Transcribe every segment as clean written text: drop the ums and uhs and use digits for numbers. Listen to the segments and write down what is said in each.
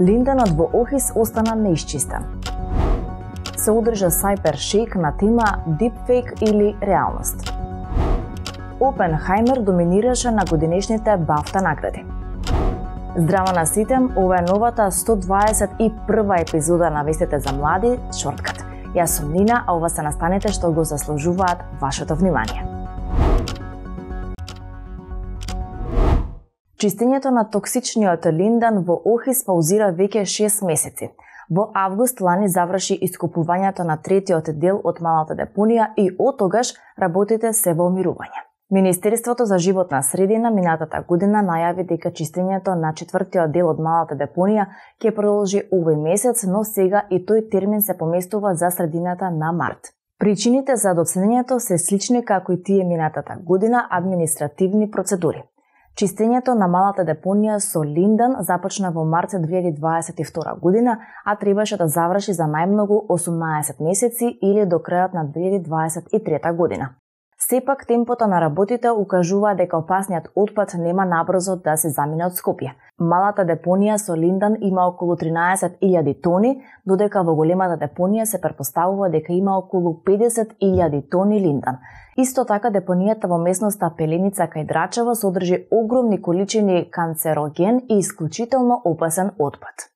Линданот во Охис остана неисчистен. Се одржа Cyber Shake на тема Deepfake или реалност. Опенхаймер доминираше на годинешните BAFTA награди. Здраво на сите, ова е новата 121 епизода на Вестите за млади, Шорткат. Јас сум Нина, а ова се настаните што го заслужуваат вашето внимание. Чистењето на токсичниот линдан во Охис паузира веќе 6 месеци. Во август лани заврши ископувањето на третиот дел од малата депонија и од тогаш работите се во умирување. Министерството за животна средина минатата година најави дека чистењето на четвртиот дел од малата депонија ќе продолжи овој месец, но сега и тој термин се поместува за средината на март. Причините за доцнењето се слични како и тие минатата година административни процедури. Чистењето на малата депонија со линдан започна во март 2022 година, а требаше да заврши за најмногу 18 месеци или до крајот на 2023 година. Сепак, темпото на работите укажува дека опасниот отпад нема набрзо да се замине од Скопје. Малата депонија со линдан има околу 13.000 тони, додека во големата депонија се претпоставува дека има околу 50.000 тони линдан. Исто така, депонијата во местноста Пеленица кај Драчево содржи огромни количини канцероген и исклучително опасен отпад.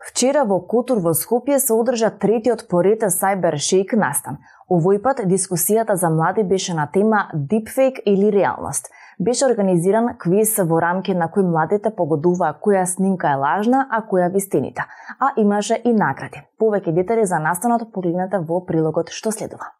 Вчера во Котур во Скопје се одржа третиот по ред Cyber Shake настан. Овој пат дискусијата за млади беше на тема Deepfake или реалност. Беше организиран квиз во рамки на кој младите погодуваа која снимка е лажна, а која вистината. А имаше и награди. Повеќе детали за настанот погледнете во прилогот што следува.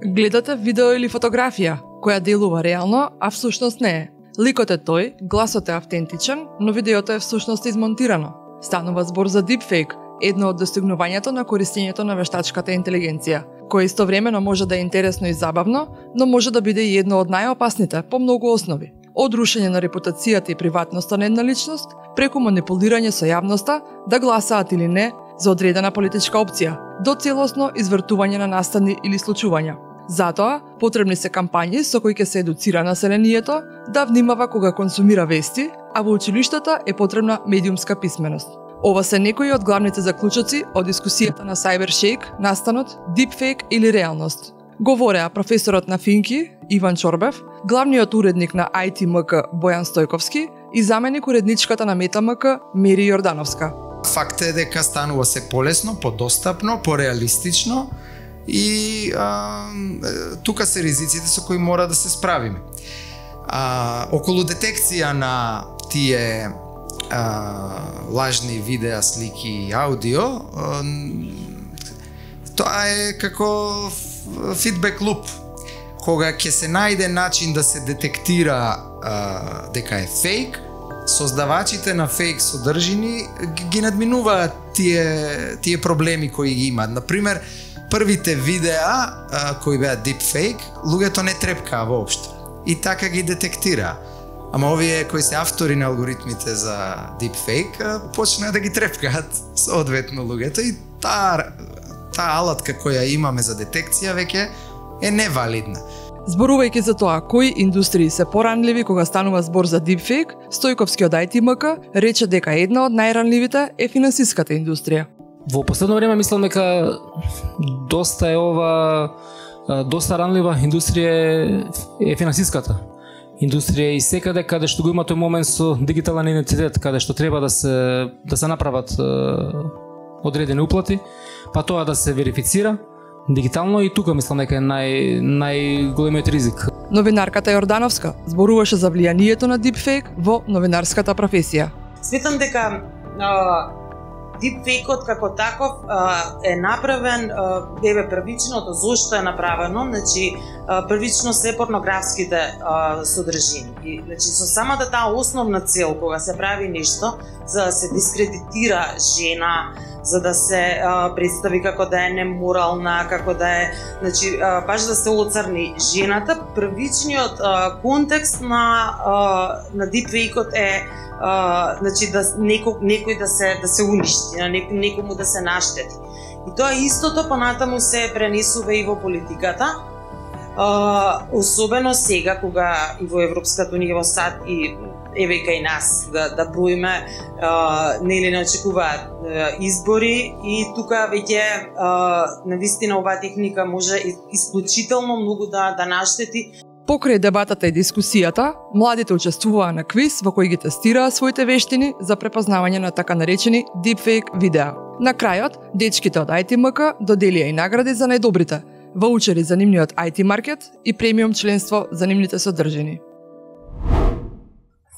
Гледате видео или фотографија која делува реално, а всушност не е. Ликот е тој, гласот е автентичен, но видеото е всушност измонтирано. Станува збор за Deepfake, едно од достигнувањето на користењето на вештачката интелигенција, кое истовремено може да е интересно и забавно, но може да биде и едно од најопасните по многу основи. Од рушење на репутацијата и приватноста на една личност, преку манипулирање со јавноста да гласаат или не за одредена политичка опција, до целосно извртување на настани или случувања. Затоа, потребни се кампањи со кои ќе се едуцира населението да внимава кога консумира вести, а во училиштата е потребна медиумска писменост. Ова се некои од главните заклучоци од дискусијата на Cyber Shake, настанот Deepfake или реалност. Говореа професорот на Финки, Иван Чорбев, главниот уредник на ITMK Бојан Стојковски и заменик уредничката на МetaMK Мери Јордановска. Факт е дека станува се полесно, подостапно, пореалистично и тука се ризиците со кои мора да се справиме. Околу детекција на тие лажни видеа, слики и аудио, тоа е како фидбек луп. Кога ќе се најде начин да се детектира дека е фейк, создавачите на фейк содржини ги надминуваат тие проблеми кои ги имаат. Например, првите видеа кои беа deepfake, луѓето не трепкаа воопшто. И така ги детектираа. Ама овие кои се автори на алгоритмите за deepfake почнаа да ги трепкаат соодветно луѓето и таа алатка која имаме за детекција веќе е невалидна. Зборувајќи за тоа кои индустрии се поранливи кога станува збор за deepfake, Стојковски од ITMK рече дека една од најранливите е финансиската индустрија. Во последно време мислам дека доста е ова доста ранлива индустрија е финансиската индустрија и секаде каде што го има тој момент со дигитален идентитет, каде што треба да се направат одредени уплати, па тоа да се верифицира дигитално и тука мислам дека е најголемиот ризик. Новинарката Јордановска зборуваше за влијанието на Deepfake во новинарската професија. Сметам дека Deepfake-от како таков е направен првичното, зошто е направено, значи првично се порнографските содржини. И значи со самата таа основна цел кога се прави нешто за да се дискредитира жена, за да се представи како да е неморална, како да е, значи баш да се оцрни жената, првичниот контекст на Deepfake-от е значи да некој да се уништи, некому да се наштети. И тоа истото понатаму се пренесува и во политиката. Особено сега кога и во Европската унија, во САД и еве кај нас да броиме, нели не очекуваат избори и тука веќе навистина оваа техника може исклучително многу да наштети. Покрај дебатата и дискусијата, младите учествуваа на квиз во кој ги тестираа своите вештини за препознавање на така наречени deepfake видеа. На крајот, дечките од ITMK доделија и награди за најдобрите, ваучери за нивниот IT маркет и премиум членство за нивните содржини.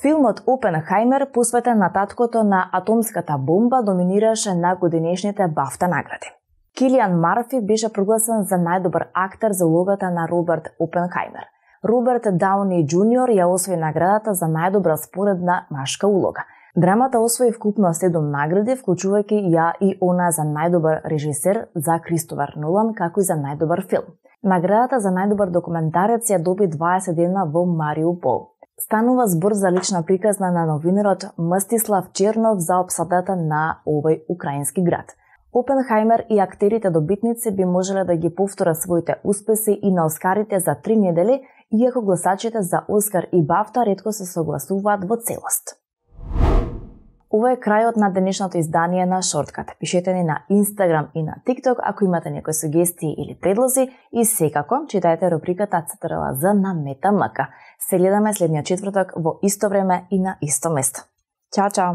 Филмот Опенхајмер, посветен на таткото на атомската бомба, доминираше на годинешните BAFTA награди. Килиан Марфи беше прогласен за најдобар актер за улогата на Роберт Опенхајмер. Роберт Дауни Джуниор ја освои наградата за најдобра споредна машка улога. Драмата освои вкупно 7 награди, вклучувајќи ја и она за најдобар режисер за Кристофер Нолан, како и за најдобар филм. Наградата за најдобар документарец ја доби 20 дена во Мариупол. Станува збор за лична приказна на новинарот Мстислав Чернов за опсадата на овој украински град. Опенхајмер и актерите добитници би можеле да ги повторат своите успеси и на Оскарите за 3 недели, иако гласачите за Оскар и BAFTA ретко се согласуваат во целост. Ова е крајот на денешното издание на Шорткат. Пишете ни на Instagram и на TikTok ако имате некои сугестии или предлози и секако читајте рубриката ЦТРЛ на Мета МК. Се гледаме следниот четврток во исто време и на исто место. Чао, чао!